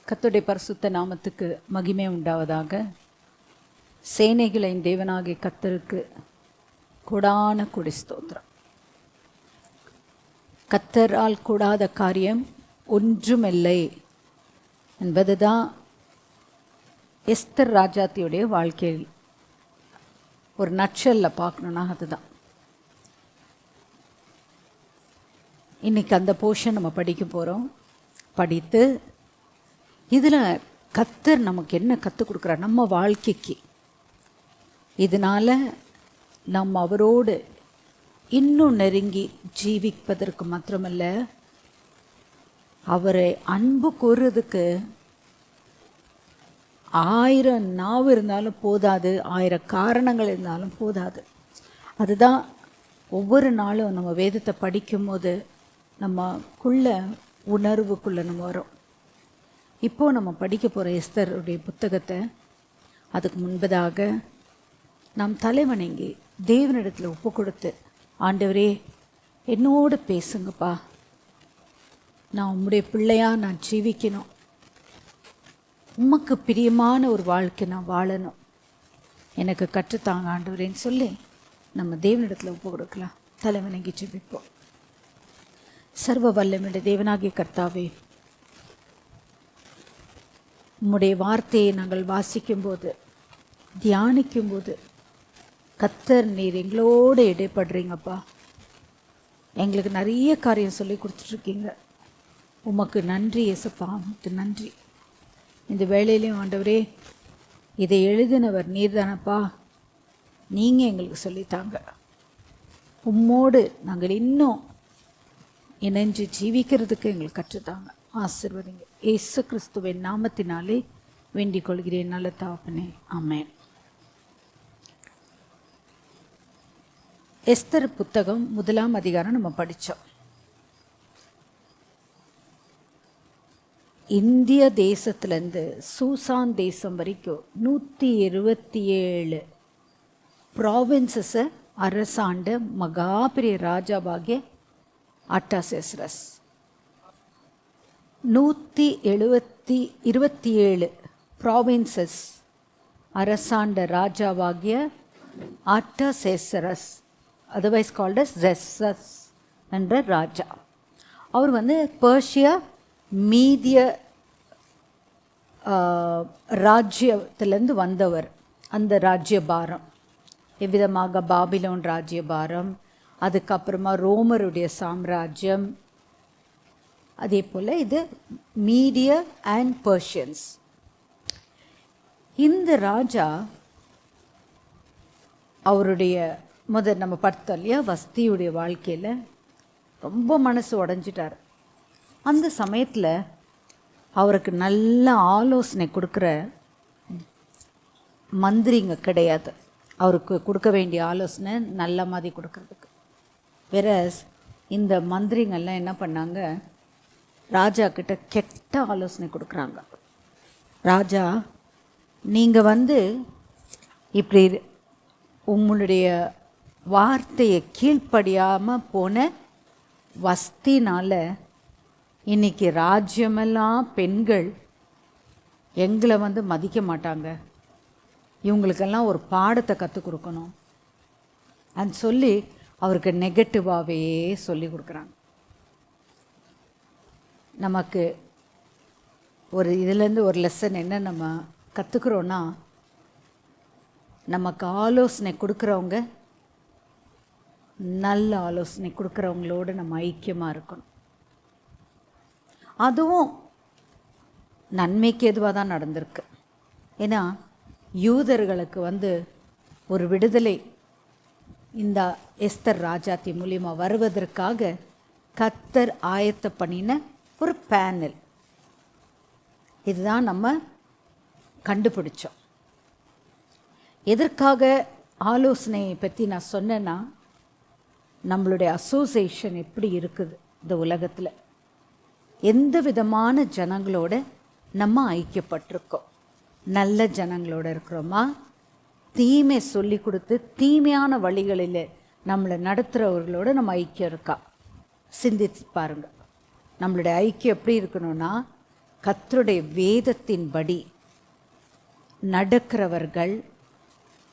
கர்த்தருடைய பரிசுத்த நாமத்துக்கு மகிமை உண்டாவதாக. சேனைகளின் தேவனாகிய கர்த்தருக்கு கூடான கொடி ஸ்தோத்திரம். கர்த்தரால் கூடாத காரியம் ஒன்றுமில்லை என்பதுதான் எஸ்தர் ராஜாத்தியுடைய வாழ்க்கையில் ஒரு நட்சல்ல பார்க்கணுன்னா அதுதான். இன்றைக்கி அந்த போர்ஷன் நம்ம படிக்க போகிறோம். படித்து இதில் கர்த்தர் நமக்கு என்ன கற்றுக் கொடுக்குறார் நம்ம வாழ்க்கைக்கு. இதனால் நம்ம அவரோடு இன்னும் நெருங்கி ஜீவிப்பதற்கு மாத்திரமல்ல, அவரை அன்பு கூறுறதுக்கு 1000 நாவு இருந்தாலும் போதாது, 1000 காரணங்கள் இருந்தாலும் போதாது. அதுதான் ஒவ்வொரு நாளும் நம்ம வேதத்தை படிக்கும்போது நம்மக்குள்ள உணர்வுக்குள்ளே நம்ம வரும். இப்போது நம்ம படிக்க போகிற எஸ்தருடைய புத்தகத்தை அதுக்கு முன்பதாக நாம் தலைவணங்கி தேவனிடத்தில் ஒப்பு கொடுத்து, ஆண்டவரே என்னோடு பேசுங்கப்பா, நான் உம்முடைய பிள்ளையாக நான் ஜீவிக்கணும், உமக்கு பிரியமான ஒரு வாழ்க்கை நான் வாழணும், எனக்கு கற்றுத்தாங்க ஆண்டவரேன்னு சொல்லி நம்ம தேவனிடத்தில் ஒப்பு கொடுக்கலாம். தலைவணங்கி ஜெபிப்போம். சர்வ வல்லமையுடைய தேவனாகிய கர்த்தாவே, உம்முடைய வார்த்தையை நாங்கள் வாசிக்கும்போது தியானிக்கும்போது கர்த்தர் நீர் எங்களோடு இடைப்படுறீங்கப்பா. எங்களுக்கு நிறைய காரியம் சொல்லி கொடுத்துட்ருக்கீங்க. உமக்கு நன்றி இயேசுப்பா, உமக்கு நன்றி. இந்த வேளையிலையும் ஆண்டவரே, இதை எழுதினவர் நீர் தானப்பா, நீங்கள் எங்களுக்கு சொல்லித்தாங்க. உம்மோடு நாங்கள் இன்னும் இணைஞ்சு ஜீவிக்கிறதுக்கு எங்களுக்கு கற்றுத்தாங்க. ஆசீர்வதிங்க. இயேசு கிறிஸ்துவின் நாமத்தினாலே வேண்டிக் கொள்கிறேன் நல்ல தகப்பனே, ஆமென். எஸ்தர் புத்தகம் 1ஆம் அதிகாரம் நம்ம படித்தோம். இந்திய தேசத்துலேருந்து சூசான் தேசம் வரைக்கும் 127 ப்ராவின்சஸை அரசாண்ட மகாபெரிய ராஜாவாகிய அர்டசேஸ்ரஸ். 127 ப்ராவின்சஸ் அரசாண்ட ராஜாவாகிய அர்டசேஸ்ரஸ், அதர்வைஸ் கால்ட் அஸ் ஜெஸ்ஸஸ் என்ற ராஜா. அவர் பெர்ஷியா மீதிய ராஜ்யத்திலேருந்து வந்தவர். அந்த ராஜ்யபாரம் எவ்விதமாக பாபிலோன் ராஜ்யபாரம், அதுக்கப்புறமா ரோமருடைய சாம்ராஜ்யம், அதே போல் இது மீடிய அண்ட் பர்ஷியன்ஸ். இந்த ராஜா அவருடைய நம்ம பார்த்தோம் இல்லையா, வஸ்தியுடைய வாழ்க்கையில் ரொம்ப மனசு உடஞ்சிட்டார். அந்த சமயத்தில் அவருக்கு நல்ல ஆலோசனை கொடுக்குற மந்திரிங்க கிடையாது. அவருக்கு கொடுக்க வேண்டிய ஆலோசனை நல்ல மாதிரி கொடுக்கறதுக்கு. வேற இந்த மந்திரிங்கள்லாம் என்ன பண்ணாங்க, ராஜா கிட்ட கெட்ட ஆலோசனை கொடுக்குறாங்க. ராஜா, நீங்கள் இப்படி உங்களுடைய வார்த்தையை கீழ்ப்படியாமல் போன வஸ்தினால் இன்றைக்கி ராஜ்யமெல்லாம் பெண்கள் எங்களை மதிக்க மாட்டாங்க, இவங்களுக்கெல்லாம் ஒரு பாடத்தை கற்றுக் கொடுக்கணும் அப்படின்னு சொல்லி அவருக்கு நெகட்டிவாகவே சொல்லி கொடுக்குறாங்க. நமக்கு இதுலேருந்து ஒரு லெசன் என்ன நம்ம கற்றுக்குறோன்னா, நமக்கு ஆலோசனை கொடுக்குறவங்க நல்ல ஆலோசனை கொடுக்குறவங்களோடு நம்ம ஐக்கியமாக இருக்கணும். அதுவும் நன்மைக்கு எதுவாக தான் நடந்திருக்கு. ஏன்னா யூதர்களுக்கு ஒரு விடுதலை இந்த எஸ்தர் ராஜாத்தி மூலியமாக வருவதற்காக கர்த்தர் ஆயத்த பண்ணின ஒரு பேனல். இதுதான் நம்ம கண்டுபிடிச்சோம். எதற்காக ஆலோசனையை பற்றி நான் சொன்னேன்னா, நம்மளுடைய அசோசியேஷன் எப்படி இருக்குது இந்த உலகத்தில், எந்த விதமான ஜனங்களோட நம்ம ஐக்கியப்பட்டிருக்கோம். நல்ல ஜனங்களோட இருக்கிறோமா, தீமை சொல்லி கொடுத்து தீமையான வழிகளில் நம்மளை நடத்துகிறவர்களோட நம்ம ஐக்கியம் இருக்கா? சிந்தித்து பாருங்கள். நம்மளுடைய ஐக்கியம் எப்படி இருக்கணும்னா, கர்த்தருடைய வேதத்தின்படி நடக்கிறவர்கள்,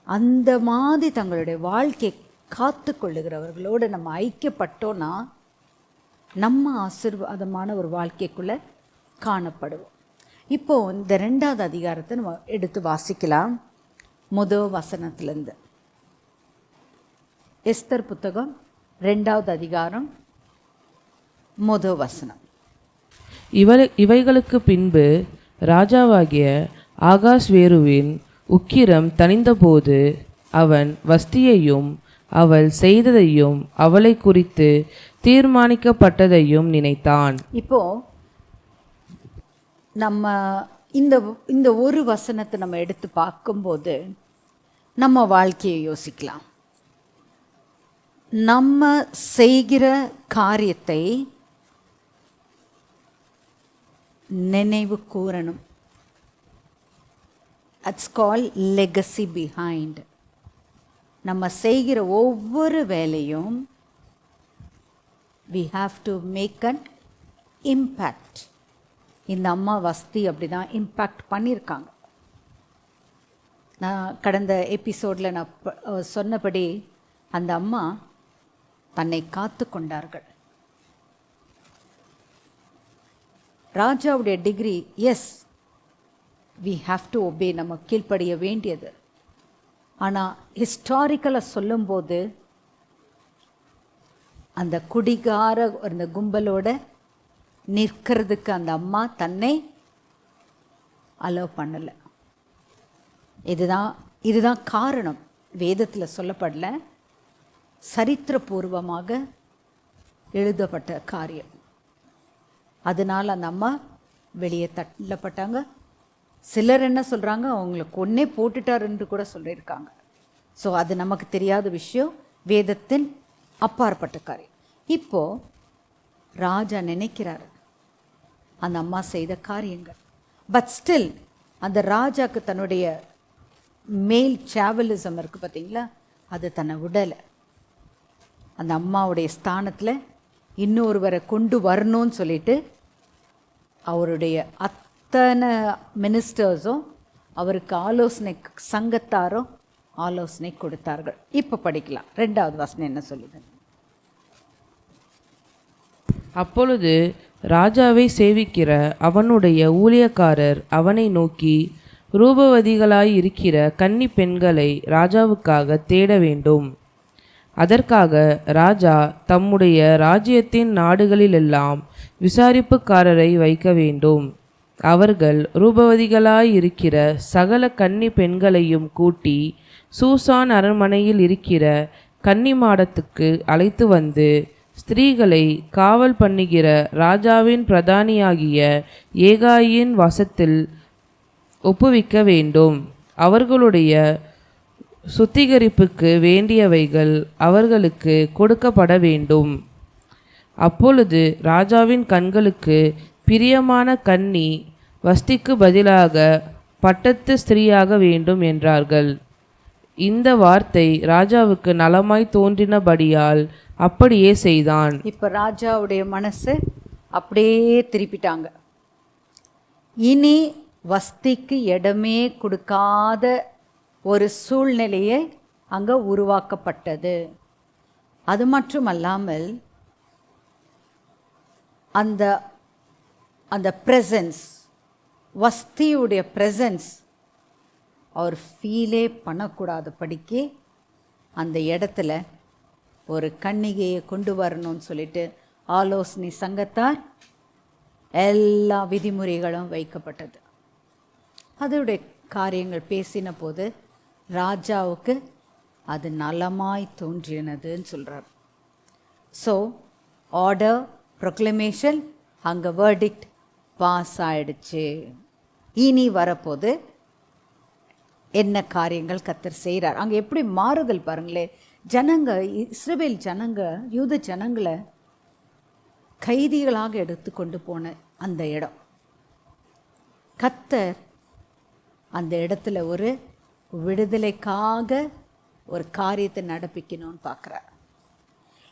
அந்த மாதிரி தங்களுடைய வாழ்க்கையை காத்து கொள்ளுகிறவர்களோடு நம்ம ஐக்கியப்பட்டோன்னா நம்ம ஆசீர்வாதமான ஒரு வாழ்க்கைக்குள்ளே காணப்படுவோம். இப்போது இந்த 2வது அதிகாரத்தை நம்ம எடுத்து வாசிக்கலாம். முதல் வசனத்திலேருந்து. எஸ்தர் புத்தகம் 2வது அதிகாரம் முதல் வசனம். இவைகளுக்கு பின்பு ராஜாவாகிய ஆகாஸ்வேருவின் உக்கிரம் தணிந்தபோது அவன் வஸ்தியையும் அவள் செய்ததையும் அவளை குறித்து தீர்மானிக்கப்பட்டதையும் நினைத்தான். இப்போ நம்ம இந்த ஒரு வசனத்தை நம்ம எடுத்து பார்க்கும்போது நம்ம வாழ்க்கையை யோசிக்கலாம். நம்ம செய்கிற காரியத்தை நினைவு கூறணும். It's called legacy behind. நம்ம செய்கிற ஒவ்வொரு வேலையும் we have to make an impact. இந்த அம்மா வஸ்தி அப்படி தான் இம்பேக்ட் பண்ணியிருக்காங்க. நான் கடந்த எபிசோடில் நான் சொன்னபடி அந்த அம்மா தன்னை காத்து கொண்டார்கள். ராஜாவுடைய decree, as we have to obey, நம்ம கீழ்ப்படிய வேண்டியது. ஆனால் ஹிஸ்டாரிக்கலாக சொல்லும்போது அந்த குடிகார அந்த கும்பலோட நிற்கிறதுக்கு அந்த அம்மா தன்னை அலோவ் பண்ணலை. இதுதான் காரணம். வேதத்தில் சொல்லப்படல, சரித்திரபூர்வமாக எழுதப்பட்ட காரியம். அதனால் அந்த அம்மா வெளியே தள்ளப்பட்டாங்க. சிலர் என்ன சொல்கிறாங்க, அவங்கள கொன்னே போட்டுட்டாருன்னு கூட சொல்லியிருக்காங்க. ஸோ அது நமக்கு தெரியாத விஷயம், வேதத்தின் அப்பாற்பட்ட காரியம். இப்போது ராஜா நினைக்கிறார் அந்த அம்மா செய்த காரியங்கள். பட் ஸ்டில் அந்த ராஜாக்கு தன்னுடைய மேல் சாவலிசம் இருக்குது பார்த்தீங்களா, அது தன்னை விடலை. அந்த அம்மாவுடைய ஸ்தானத்தில் இன்னொருவரை கொண்டு வரணும்னு சொல்லிட்டு அவருடைய அத்தனை மினிஸ்டர்ஸும் அவருக்கு ஆலோசனை, சங்கத்தாரும் ஆலோசனை கொடுத்தார்கள். இப்போ படிக்கலாம் 2வது வசனம் என்ன சொல்லுது. அப்பொழுது ராஜாவை சேவிக்கிற அவனுடைய ஊழியக்காரர் அவனை நோக்கி, ரூபவதிகளாய் இருக்கிற கன்னி பெண்களை ராஜாவுக்காக தேட வேண்டும். அதற்காக ராஜா தம்முடைய ராஜ்யத்தின் நாடுகளிலெல்லாம் விசாரிப்புக்காரரை வைக்க வேண்டும். அவர்கள் ரூபவதிகளாய் இருக்கிற சகல கன்னி பெண்களையும் கூட்டி சூசான் அரண்மனையில் இருக்கிற கன்னி மாடத்துக்கு அழைத்து வந்து ஸ்திரீகளை காவல் பண்ணுகிற ராஜாவின் பிரதானியாகிய ஏகாயின் வசத்தில் ஒப்புவிக்க வேண்டும். அவர்களுடைய சுத்திகரிப்புக்கு வேண்டியவைகள் அவர்களுக்கு கொடுக்கப்பட வேண்டும். அப்பொழுது ராஜாவின் கண்களுக்கு பிரியமான கன்னி வஸ்திக்கு பதிலாக பட்டத்து ஸ்திரீயாக வேண்டும் என்றார்கள். இந்த வார்த்தை ராஜாவுக்கு நலமாய் தோன்றினபடியால் அப்படியே செய்தான். இப்போ ராஜாவுடைய மனசு அப்படியே திருப்பிட்டாங்க. இனி வஸ்திக்கு இடமே கொடுக்காத ஒரு சூழ்நிலையை அங்கே உருவாக்கப்பட்டது. அது மட்டுமல்லாமல் அந்த அந்த ப்ரெசன்ஸ், வஸ்தியுடைய ப்ரெசன்ஸ் அவர் ஃபீலே பண்ணக்கூடாதபடிக்கு அந்த இடத்துல ஒரு கன்னிகையை கொண்டு வரணும்னு சொல்லிட்டு ஆலோசனை சங்கத்தார் எல்லா விதிமுறைகளும் வைக்கப்பட்டது. அதோடைய காரியங்கள் பேசின போது ராஜாவுக்கு அது நலமாய் தோன்றினதுன்னு சொல்கிறார். ஸோ ஆர்டர், ப்ரொக்ளமேஷன், அங்கே வேர்டிக்ட் பாஸ் ஆயிடுச்சு. இனி வரப்போது என்ன காரியங்கள் கர்த்தர் செய்கிறார். அங்கே எப்படி மாறுதல் பாருங்களே. ஜனங்க, இஸ்ரவேல் ஜனங்க, யூத ஜனங்களை கைதிகளாக எடுத்து கொண்டு போன அந்த இடம், கர்த்தர் அந்த இடத்துல ஒரு விடுதலைக்காக ஒரு காரியத்தை நடப்பிக்கணும்னு பார்க்குறார்.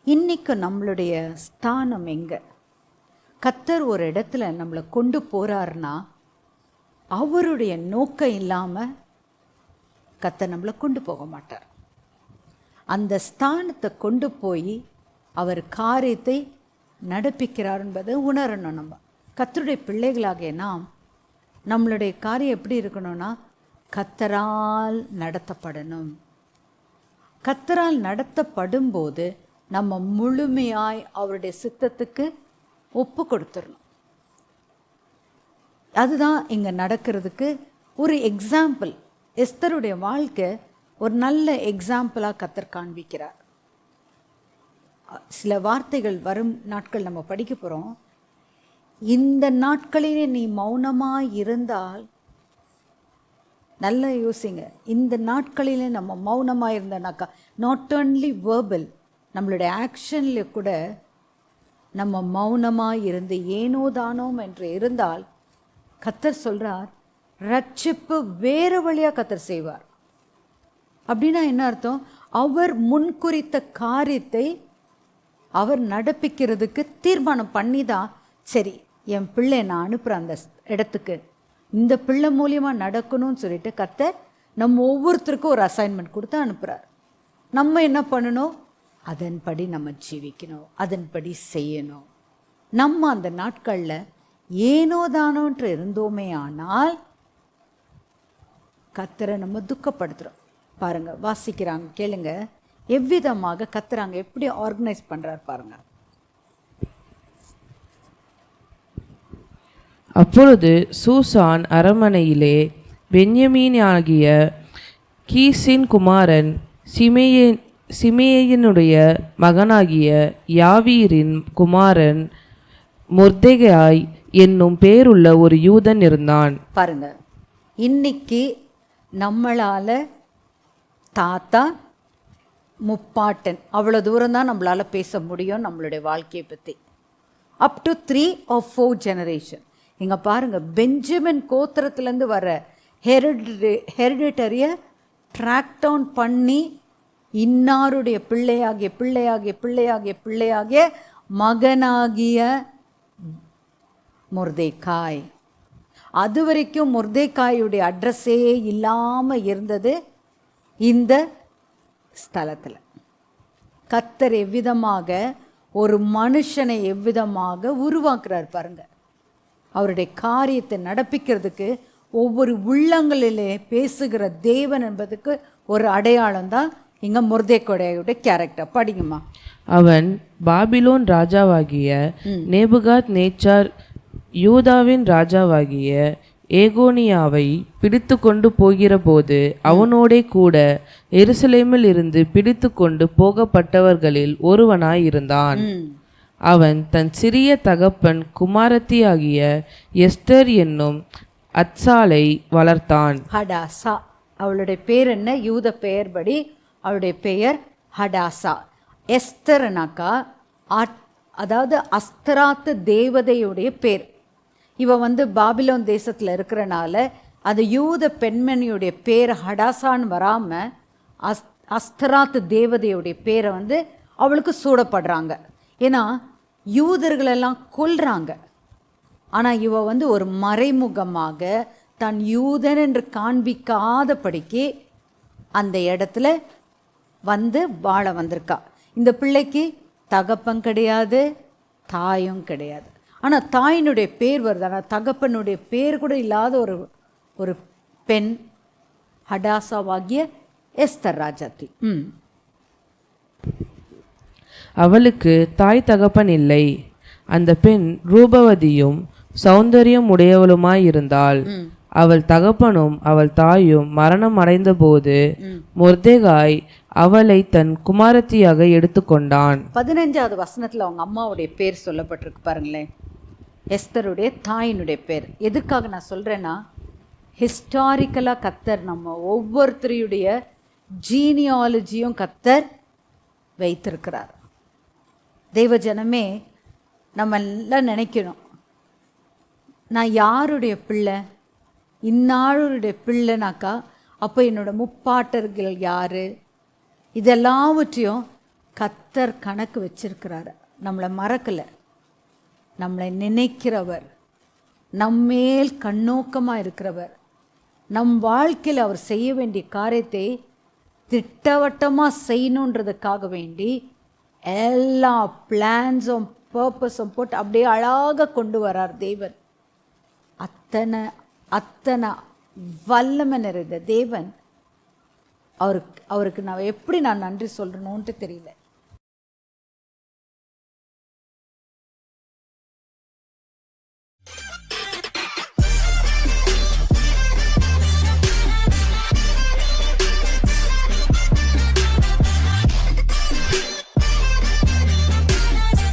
இன்றைக்கு நம்மளுடைய ஸ்தானம் எங்கே? கர்த்தர் ஒரு இடத்துல நம்மளை கொண்டு போகிறாருன்னா அவருடைய நோக்கம் இல்லாமல் கர்த்தர் நம்மளை கொண்டு போக மாட்டார். அந்த ஸ்தானத்தை கொண்டு போய் அவர் காரியத்தை நடப்பிக்கிறார் என்பதை உணரணும். நம்ம கர்த்தருடைய பிள்ளைகளாகிய நாம் நம்மளுடைய காரியம் எப்படி இருக்கணும்னா கர்த்தரால் நடத்தப்படணும். கர்த்தரால் நடத்தப்படும்போது நம்ம முழுமையாய் அவருடைய சித்தத்துக்கு ஒப்பு கொடுத்துடணும். அதுதான் இங்கே நடக்கிறதுக்கு ஒரு எக்ஸாம்பிள். எஸ்தருடைய வாழ்க்கை ஒரு நல்ல எக்ஸாம்பிளாக கர்த்தர் காண்பிக்கிறார். சில வார்த்தைகள் வரும் நாட்கள் நம்ம படிக்க போகிறோம். இந்த நாட்களிலே நீ மௌனமாக இருந்தால், நல்லா யோசிங்க, இந்த நாட்களிலே நம்ம மௌனமாக இருந்தோம்னாக்கா நாட் ஓன்லி வேர்பல், நம்மளுடைய ஆக்ஷனில் கூட நம்ம மௌனமாக இருந்து ஏனோ தானோம் என்று இருந்தால் கர்த்தர் சொல்கிறார் ரட்சிப்பு வேறு வழியாக கர்த்தர் செய்வார். அப்படின்னா என்ன அர்த்தம்? அவர் முன்குறித்த காரியத்தை அவர் நடப்பிக்கிறதுக்கு தீர்மானம் பண்ணி தான், சரி என் பிள்ளை நான் அனுப்புகிறேன் அந்த இடத்துக்கு, இந்த பிள்ளை மூலியமாக நடக்கணும்னு சொல்லிட்டு கர்த்தர் நம்ம ஒவ்வொருத்தருக்கும் ஒரு அசைன்மெண்ட் கொடுத்து அனுப்புகிறார். நம்ம என்ன பண்ணணும்? அதன்படி நம்ம ஜீவிக்கணும், அதன்படி செய்யணும். நம்ம அந்த நாட்களில் ஏனோ தானோன்று இருந்தோமே ஆனால் கர்த்தரை நம்ம துக்கப்படுத்துகிறோம். பாருங்க, வாசிக்கிறாங்க, கேளுங்க எவ்விதமாக கர்த்தராங்க எப்படி ஆர்கனைஸ் பண்ணுறார் பாருங்க. அப்பொழுது சூசான் அரண்மனையிலே பென்யமீனாகிய கீசின் குமாரன் சிமேயினுடைய மகனாகிய யாவீரின் குமாரன் மொர்தெகாய் என்னும் பேருள்ள ஒரு யூதன் இருந்தான். பாருங்க, இன்னைக்கு நம்மளால தாத்தா முப்பாட்டன் அவ்வளோ தூரம் தான் நம்மளால பேச முடியும் நம்மளுடைய வாழ்க்கையை பற்றி. Up to 3 or 4 generation. இங்கே பாருங்கள், பெஞ்சமின் கோத்திரத்துலேருந்து வர ஹெரிடிட்டரியை ட்ராக் டவுன் பண்ணி இன்னாருடைய பிள்ளையாகிய பிள்ளையாகிய பிள்ளையாகிய பிள்ளையாகிய மகனாகிய மொர்தெகாய். அது வரைக்கும் மொர்தெகாயுடைய அட்ரஸே இல்லாமல் இருந்தது இந்த ஸ்தலத்தில். கர்த்தர் எவ்விதமாக ஒரு மனுஷனை எவ்விதமாக உருவாக்குறார் பாருங்க. அவருடைய காரியத்தை நடப்பிக்கிறதுக்கு ஒவ்வொரு உள்ளங்களிலே பேசுகிற தேவன் என்பதுக்கு ஒரு அடையாளம் தான் இங்கே மொர்தெகாயுடைய கேரக்டர். படிங்கம்மா. அவன் பாபிலோன் ராஜாவாகிய நேபுகாத் நேச்சார் யூதாவின் ராஜாவாகிய ஏகோனியாவை பிடித்து கொண்டு போகிற போது அவனோடே கூட எருசலேமில் இருந்து பிடித்து கொண்டு போகப்பட்டவர்களில் ஒருவனாயிருந்தான். அவன் தன் சிறிய தகப்பன் குமாரத்தியாகிய எஸ்தர் என்னும் அத்சாலை வளர்த்தான். ஹடாசா அவளுடைய பேர் என்ன? யூத பெயர்படி அவளுடைய பெயர் ஹடாசா. எஸ்தர்னாக்கா அதாவது அஸ்தராத்து தேவதையுடைய பேர். இவ பாபிலோன் தேசத்தில் இருக்கிறனால அது யூத பெண்மணியுடைய பேர் ஹடாசான்னு வராமல் அஸ்தராத்து தேவதையுடைய பேரை அவளுக்கு சூடப்படுறாங்க. ஏன்னா யூதர்களெல்லாம் கொல்றாங்க. ஆனால் இவ ஒரு மறைமுகமாக தன் யூதன் என்று காண்பிக்காதபடிக்கு அந்த இடத்துல வாழ வந்திருக்கா. இந்த பிள்ளைக்கு தகப்பன் கிடையாது, தாயும் கிடையாது. ஆனால் தாயினுடைய பேர் வருது. ஆனால் தகப்பனுடைய பேர் கூட இல்லாத ஒரு பெண் ஹடாசாவாகிய எஸ்தர் ராஜாத்தி. அவளுக்கு தாய் தகப்பன் இல்லை. அந்த பெண் ரூபவதியும் சௌந்தரியம் உடையவளுமாயிருந்தாள். அவள் தகப்பனும் அவள் தாயும் மரணம் அடைந்த போது மொர்தெகாய் அவளை தன் குமாரத்தியாக எடுத்துக்கொண்டான். 15வது வசனத்தில் அவங்க அம்மாவுடைய பேர் சொல்லப்பட்டிருக்கு பாருங்களேன். எஸ்தருடைய தாயினுடைய பேர். எதுக்காக நான் சொல்கிறேன்னா, ஹிஸ்டாரிக்கலாக கர்த்தர் நம்ம ஒவ்வொருத்தருடைய ஜீனியாலஜியும் கர்த்தர் வைத்திருக்கிறார். தெய்வ ஜனமே, நம்ம எல்லாம் நினைக்கணும், நான் யாருடைய பிள்ளை, இன்னாருடைய பிள்ளைனாக்கா அப்போ என்னோட முப்பாட்டர்கள் யார், இதெல்லாவற்றையும் கர்த்தர் கணக்கு வச்சிருக்கிறாரு. நம்மளை மறக்கலை. நம்மளை நினைக்கிறவர், நம்மேல் கண்ணோக்கமாக இருக்கிறவர், நம் வாழ்க்கையில் அவர் செய்ய வேண்டிய காரியத்தை திட்டவட்டமாக செய்யணுன்றதுக்காக வேண்டி எல்லா பிளான்ஸும் பர்பஸும் போட்டு அப்படியே அழகாக கொண்டு வரார் தேவன். அத்தனை அத்தனை வல்லமை நிறைந்த தேவன். அவருக்கு நான் எப்படி நன்றி சொல்கிறேனோன்ட்டு தெரியல.